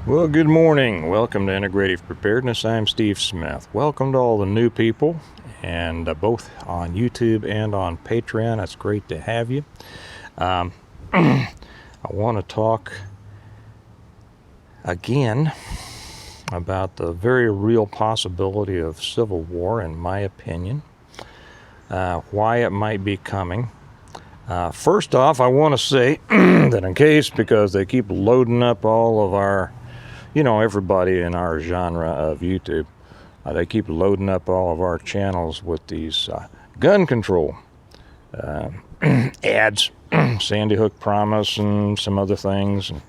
Well, good morning. Welcome to Integrative Preparedness. I'm Steve Smith. Welcome to all the new people, and both on YouTube and on Patreon. It's great to have you. I want to talk again about the very real possibility of civil war, in my opinion, why it might be coming. First off, I want to say that in case, because they keep loading up all of our everybody in our genre of YouTube, they keep loading up all of our channels with these gun control ads, Sandy Hook Promise and some other things. And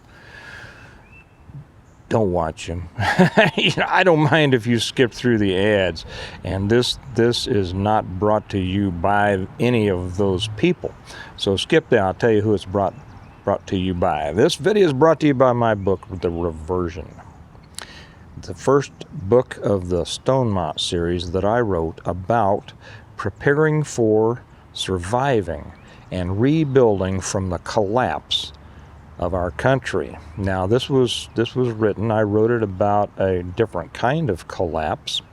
don't watch them. I don't mind if you skip through the ads. And this is not brought to you by any of those people. So skip that. I'll tell you who it's brought to you by. This video is brought to you by my book, The Reversion. The first book of the Stonemont series that I wrote about preparing for, surviving, and rebuilding from the collapse of our country. Now, this was written, I wrote it about a different kind of collapse,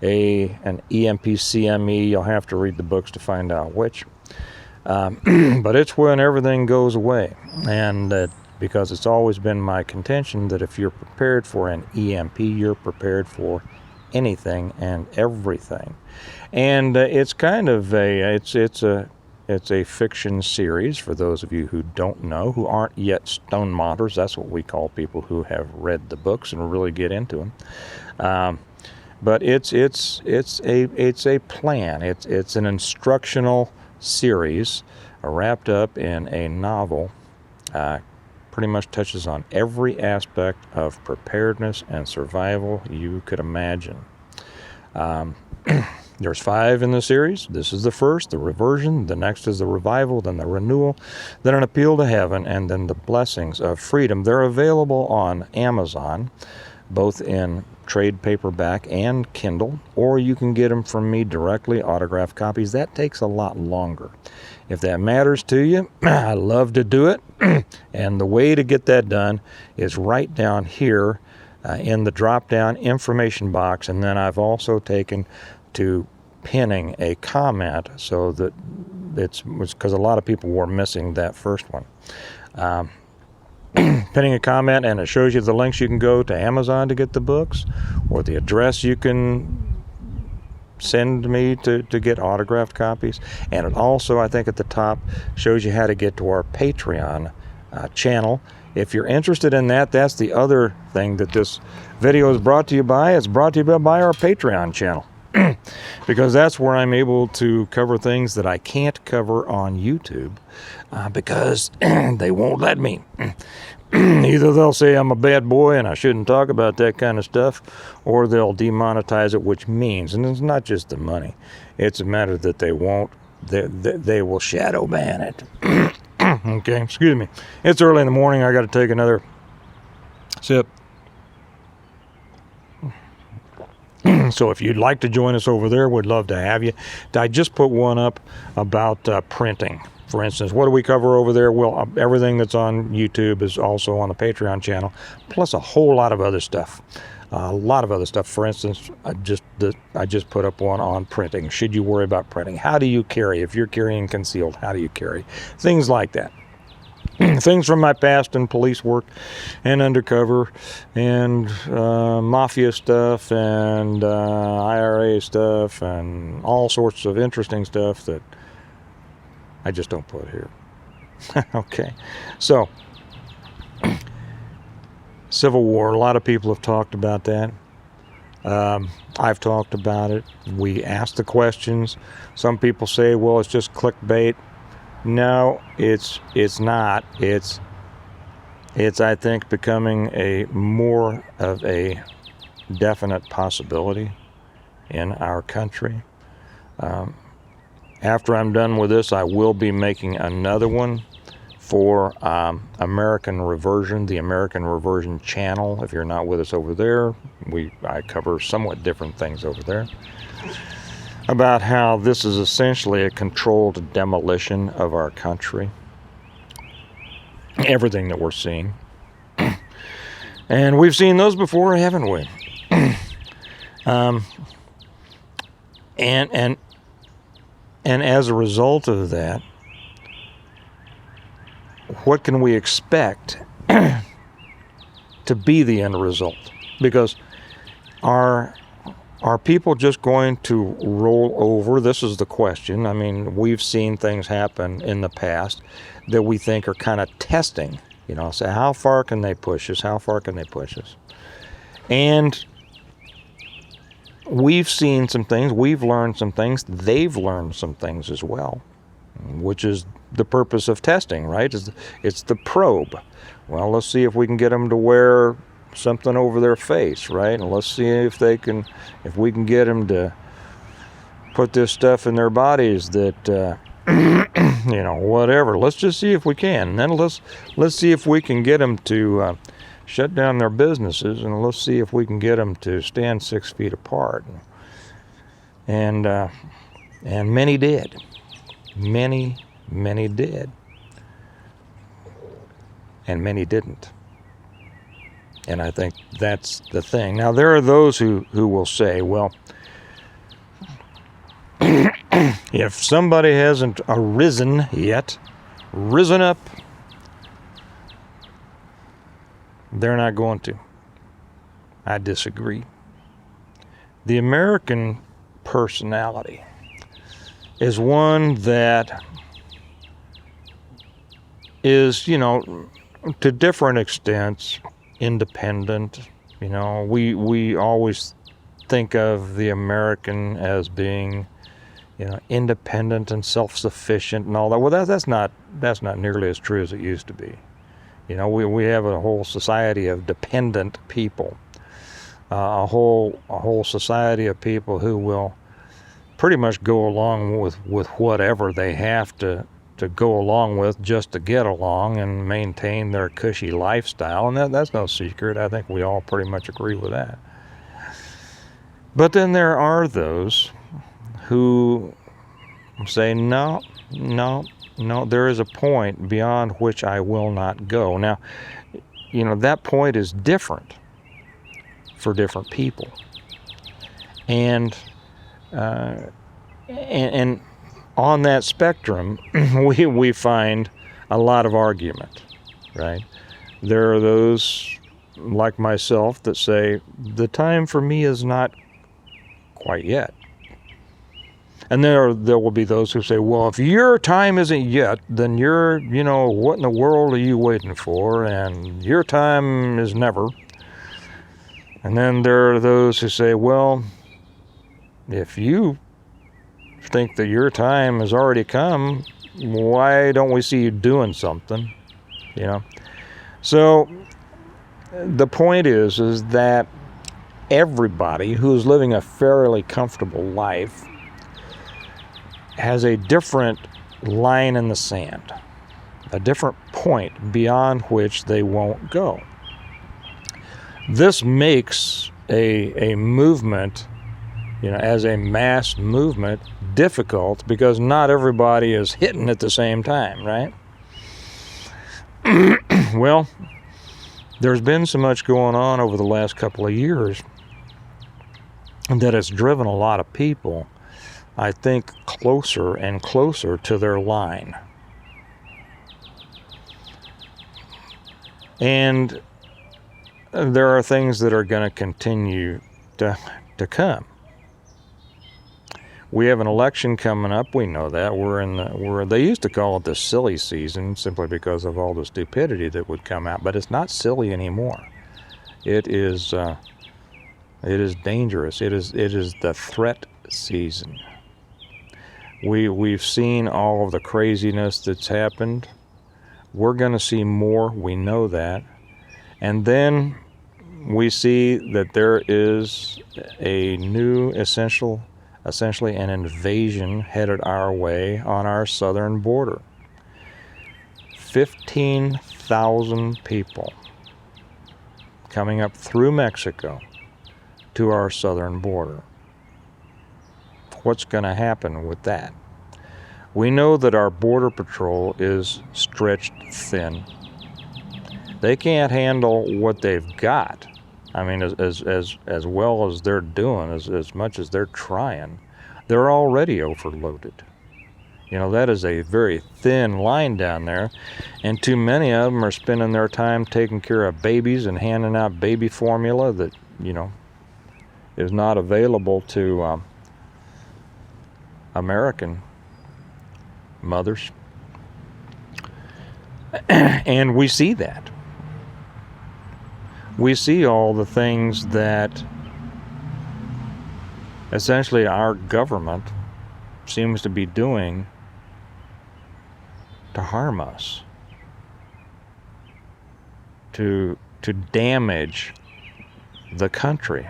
an EMP-CME. You'll have to read the books to find out which. But it's when everything goes away, and because it's always been my contention that if you're prepared for an EMP, you're prepared for anything and everything. And it's kind of it's a fiction series for those of you who don't know, who aren't yet Stonemonters. That's what we call people who have read the books and really get into them. But it's a plan. It's an instructional series wrapped up in a novel. Pretty much touches on every aspect of preparedness and survival you could imagine. There's 5 in the series. This is the first, the reversion. The next is the revival, then the renewal, then an appeal to heaven, and then the blessings of freedom. They're available on Amazon, both in trade paperback and Kindle, or you can get them from me directly, autographed copies. That takes a lot longer. If that matters to you, I love to do it. And the way to get that done is right down here in the drop-down information box. And then I've also taken to pinning a comment so that it's because a lot of people were missing that first one. Pinning a comment, and it shows you the links you can go to Amazon to get the books, or the address you can send me to get autographed copies. And it also, I think at the top, shows you how to get to our Patreon channel. If you're interested in that, that's the other thing that this video is brought to you by. It's brought to you by our Patreon channel. Because that's where I'm able to cover things that I can't cover on YouTube because they won't let me. Either they'll say I'm a bad boy and I shouldn't talk about that kind of stuff, or they'll demonetize it, which means, and it's not just the money, it's a matter that they won't, they will shadow ban it. Okay, excuse me. It's early in the morning. I got to take another sip. So if you'd like to join us over there, we'd love to have you. I just put one up about printing. For instance, what do we cover over there? Well, everything that's on YouTube is also on the Patreon channel, plus a whole lot of other stuff. A lot of other stuff. For instance, I just put up one on printing. Should you worry about printing? How do you carry? If you're carrying concealed, how do you carry? Things like that. Things from my past in police work and undercover and mafia stuff and IRA stuff and all sorts of interesting stuff that I just don't put here. Okay, so Civil War, a lot of people have talked about that. I've talked about it. We ask the questions. Some people say, well, it's just clickbait. No, it's not. It's I think becoming a more of a definite possibility in our country. After I'm done with this, I will be making another one for American Reversion, the American Reversion channel. If you're not with us over there, I cover somewhat different things over there. About how this is essentially a controlled demolition of our country. Everything that we're seeing. And we've seen those before, haven't we? And as a result of that, what can we expect to be the end result? Because are people just going to roll over? This is the question. I mean, we've seen things happen in the past that we think are kind of testing. You know, say, how far can they push us? How far can they push us? And we've seen some things. We've learned some things. They've learned some things as well, which is the purpose of testing, right? It's the probe. Well, let's see if we can get them to wear something over their face, right? And let's see if we can get them to put this stuff in their bodies that, you know, whatever. Let's just see if we can. And then let's see if we can get them to shut down their businesses, and let's see if we can get them to stand 6 feet apart. And many did. Many did. And many didn't. And I think that's the thing. Now, there are those who will say, well, if somebody hasn't risen up, they're not going to. I disagree. The American personality is one that is, you know, to different extents, independent. You know, we always think of the American as being, you know, independent and self-sufficient and all that. Well, that's not nearly as true as it used to be. You know, we have a whole society of dependent people, a whole society of people who will pretty much go along with whatever they have to go along with just to get along and maintain their cushy lifestyle. And that's no secret. I think we all pretty much agree with that. But then there are those who say, no, there is a point beyond which I will not go. Now, you know, that point is different for different people. And on that spectrum, we find a lot of argument, right? There are those like myself that say, the time for me is not quite yet. And there will be those who say, well, if your time isn't yet, then you know, what in the world are you waiting for? And your time is never. And then there are those who say, well, if you think that your time has already come, why don't we see you doing something? You know? So the point is that everybody who's living a fairly comfortable life has a different line in the sand, a different point beyond which they won't go. This makes a movement, you know, as a mass movement, difficult because not everybody is hitting at the same time, right? Well, there's been so much going on over the last couple of years that it's driven a lot of people, I think, closer and closer to their line. And there are things that are going to continue to come. We have an election coming up. We know that. They used to call it the silly season simply because of all the stupidity that would come out, but it's not silly anymore. It is dangerous. It is the threat season. We've seen all of the craziness that's happened. We're going to see more. We know that. And then we see that there is a new essentially an invasion headed our way on our southern border. 15,000 people coming up through Mexico to our southern border. What's going to happen with that? We know that our border patrol is stretched thin. They can't handle what they've got. I mean, as well as they're doing, as much as they're trying, they're already overloaded. You know, that is a very thin line down there, and too many of them are spending their time taking care of babies and handing out baby formula that, you know, is not available to American mothers. And we see that. We see all the things that essentially our government seems to be doing to harm us, to damage the country.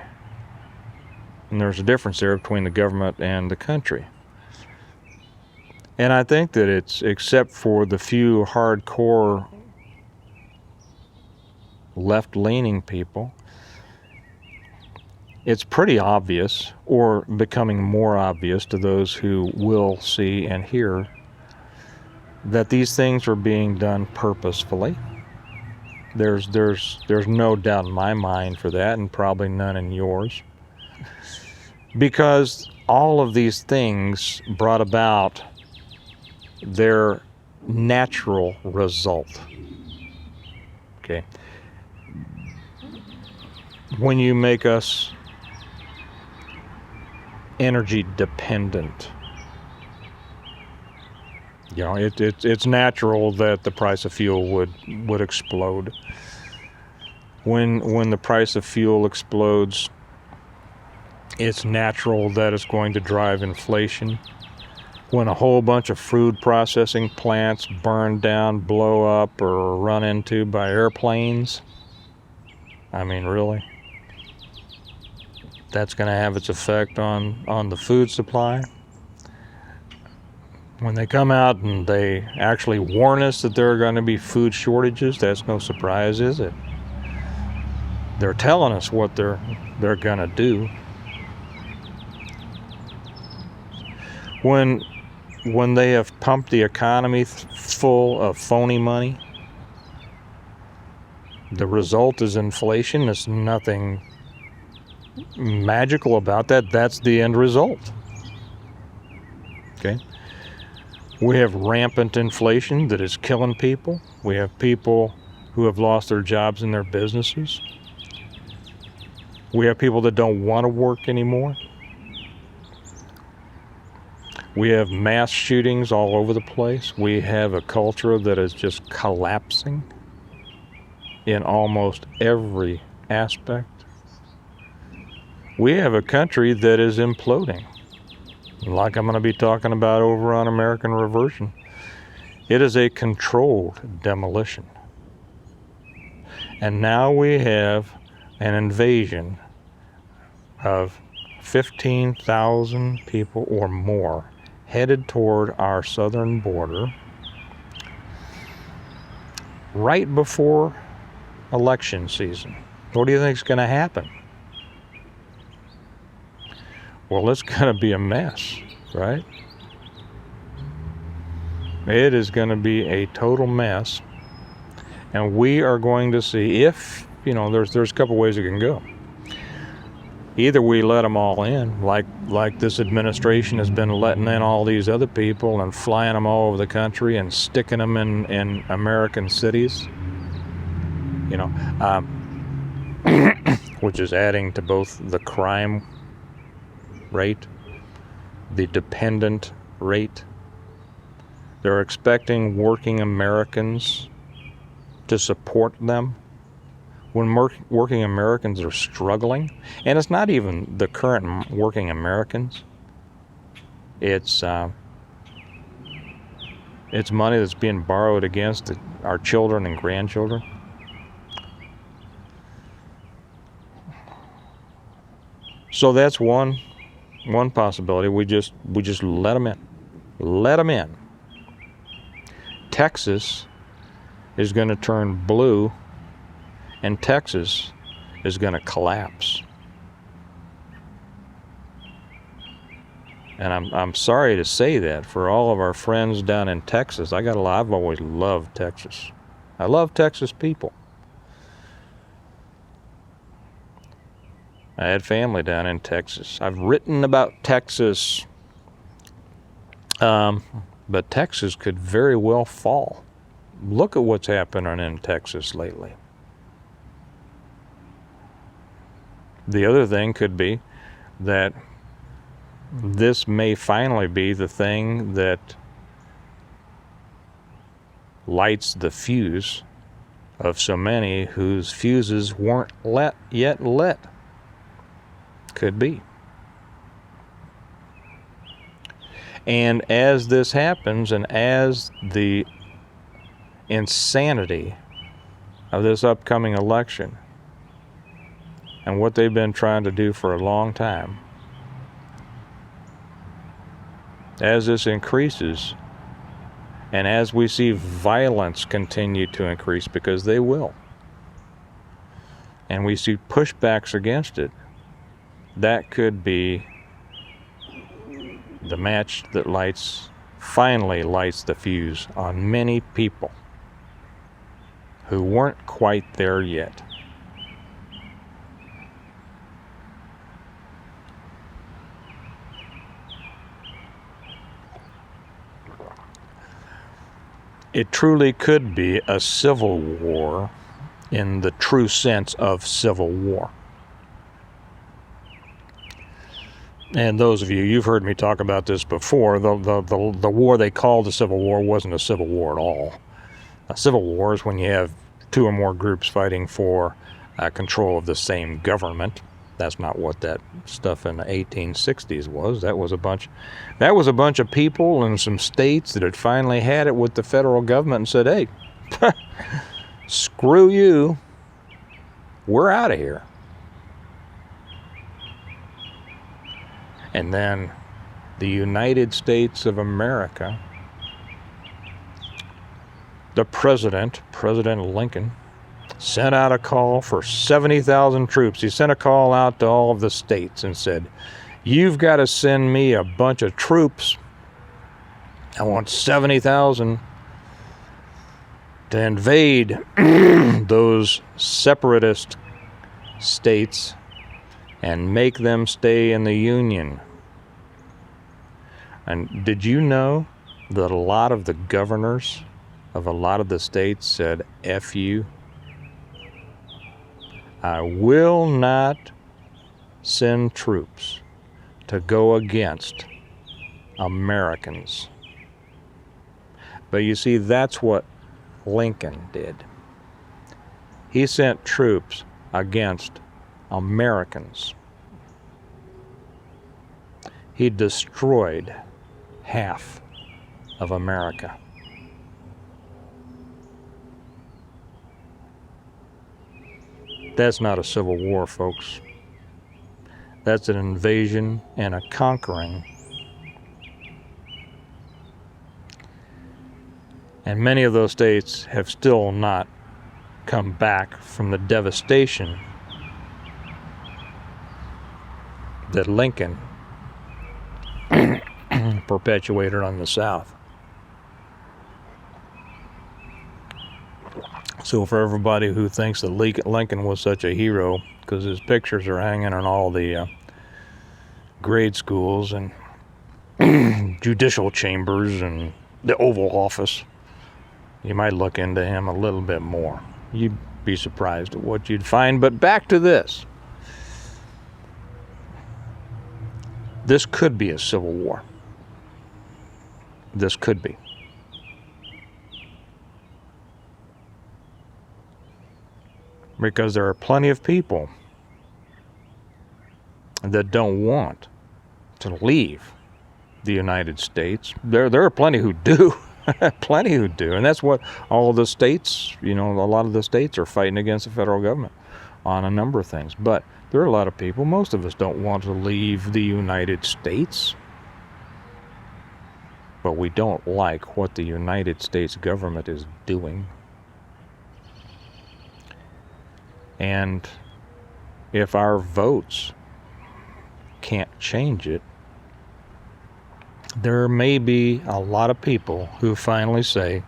And there's a difference there between the government and the country. And I think that it's, except for the few hardcore left-leaning people, it's pretty obvious, or becoming more obvious to those who will see and hear, that these things are being done purposefully. There's no doubt in my mind for that, and probably none in yours. Because all of these things brought about their natural result. Okay? When you make us energy dependent, you know, it's natural that the price of fuel would explode. When the price of fuel explodes, it's natural that it's going to drive inflation. When a whole bunch of food processing plants burn down, blow up, or run into by airplanes, I mean, really? That's going to have its effect on the food supply. When they come out and they actually warn us that there are going to be food shortages, that's no surprise, is it? They're telling us what they're going to do. When they have pumped the economy full of phony money, the result is inflation. There's nothing magical about that. That's the end result. Okay? We have rampant inflation that is killing people. We have people who have lost their jobs and their businesses. We have people that don't want to work anymore. We have mass shootings all over the place. We have a culture that is just collapsing in almost every aspect. We have a country that is imploding, like I'm going to be talking about over on American Reversion. It is a controlled demolition. And now we have an invasion of 15,000 people or more headed toward our southern border right before election season. What do you think is going to happen? Well, it's going to be a mess, right? It is going to be a total mess. And we are going to see, if, you know, there's a couple ways it can go. Either we let them all in, like this administration has been letting in all these other people and flying them all over the country and sticking them in American cities, you know, which is adding to both the crime rate, the dependent rate. They're expecting working Americans to support them when working Americans are struggling. And it's not even the current working Americans. It's money that's being borrowed against our children and grandchildren. So that's one possibility. We just let them in. Let them in. Texas is going to turn blue, and Texas is going to collapse. And I'm sorry to say that for all of our friends down in Texas. I've always loved Texas. I love Texas people. I had family down in Texas. I've written about Texas, but Texas could very well fall. Look at what's happening in Texas lately. The other thing could be that this may finally be the thing that lights the fuse of so many whose fuses weren't yet lit. Could be. And as this happens, and as the insanity of this upcoming election and what they've been trying to do for a long time, as this increases, and as we see violence continue to increase, because they will, and we see pushbacks against it, that could be the match that finally lights the fuse on many people who weren't quite there yet. It truly could be a civil war in the true sense of civil war. And those of you, you've heard me talk about this before, the war they called a civil war wasn't a civil war at all. A civil war is when you have two or more groups fighting for control of the same government. That's not what that stuff in the 1860s was. That was a bunch of people in some states that had finally had it with the federal government and said, hey, screw you, we're out of here. And then the United States of America, the President Lincoln, sent out a call for 70,000 troops. He sent a call out to all of the states and said, you've got to send me a bunch of troops. I want 70,000 to invade those separatist states and make them stay in the Union. And did you know that a lot of the governors of a lot of the states said, F you? I will not send troops to go against Americans. But you see, that's what Lincoln did. He sent troops against Americans. He destroyed half of America. That's not a civil war, folks. That's an invasion and a conquering. And many of those states have still not come back from the devastation that Lincoln perpetuated on the South. So for everybody who thinks that Lincoln was such a hero, because his pictures are hanging in all the grade schools and judicial chambers and the Oval Office, you might look into him a little bit more. You'd be surprised at what you'd find. But back to this. This could be a civil war. This could be. Because there are plenty of people that don't want to leave the United States. There are plenty who do. Plenty who do. And that's what all the states, a lot of the states are fighting against the federal government on a number of things. But there are a lot of people, most of us don't want to leave the United States. But we don't like what the United States government is doing. And if our votes can't change it, there may be a lot of people who finally say,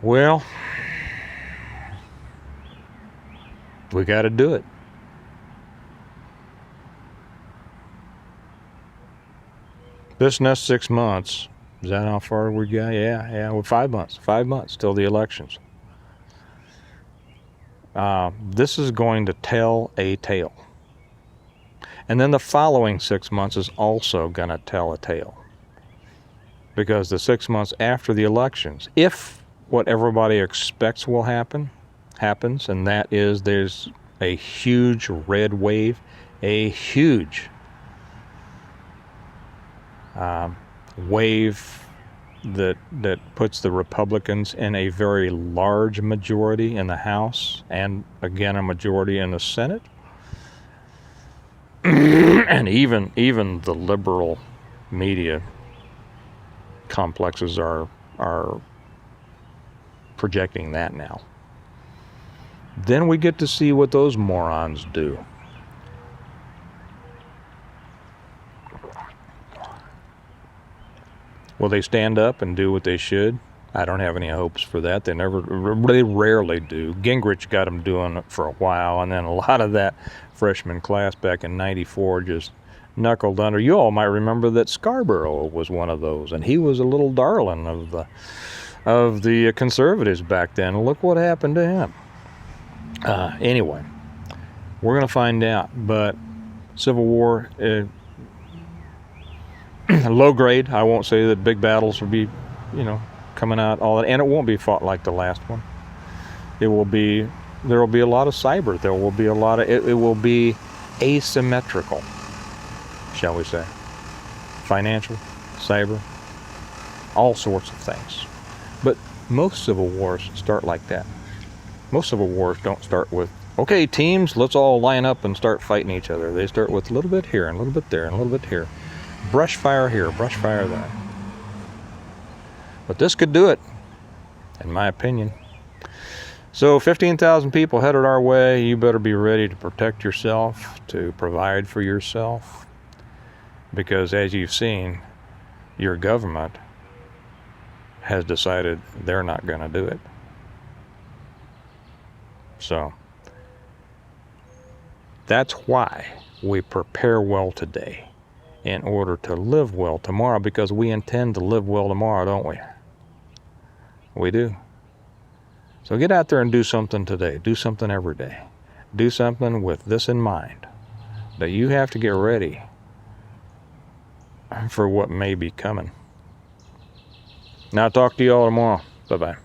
well, we got to do it. This next 6 months, is that how far we got? Yeah, well, 5 months. 5 months till the elections. This is going to tell a tale. And then the following 6 months is also going to tell a tale. Because the 6 months after the elections, if what everybody expects will happen, happens, and that is there's a huge red wave, a huge wave that puts the Republicans in a very large majority in the House and again a majority in the Senate. And even the liberal media complexes are projecting that now. Then we get to see what those morons do. Will they stand up and do what they should? I don't have any hopes for that. They rarely do. Gingrich got them doing it for a while, and then a lot of that freshman class back in '94 just knuckled under. You all might remember that Scarborough was one of those, and he was a little darling of the conservatives back then. Look what happened to him. Anyway, we're going to find out. But Civil War, low grade. I won't say that big battles will be, coming out all that, and it won't be fought like the last one. There will be a lot of cyber. There will be a lot of it will be asymmetrical, shall we say? Financial, cyber, all sorts of things. But most civil wars start like that. Most civil wars don't start with, okay, teams, let's all line up and start fighting each other. They start with a little bit here and a little bit there and a little bit here. Brush fire here, brush fire there. But this could do it, in my opinion. So 15,000 people headed our way. You better be ready to protect yourself, to provide for yourself. Because as you've seen, your government has decided they're not going to do it. So that's why we prepare well today in order to live well tomorrow, because we intend to live well tomorrow, don't we? We do. So get out there and do something today. Do something every day. Do something with this in mind, that you have to get ready for what may be coming. Now, I'll talk to you all tomorrow. Bye-bye.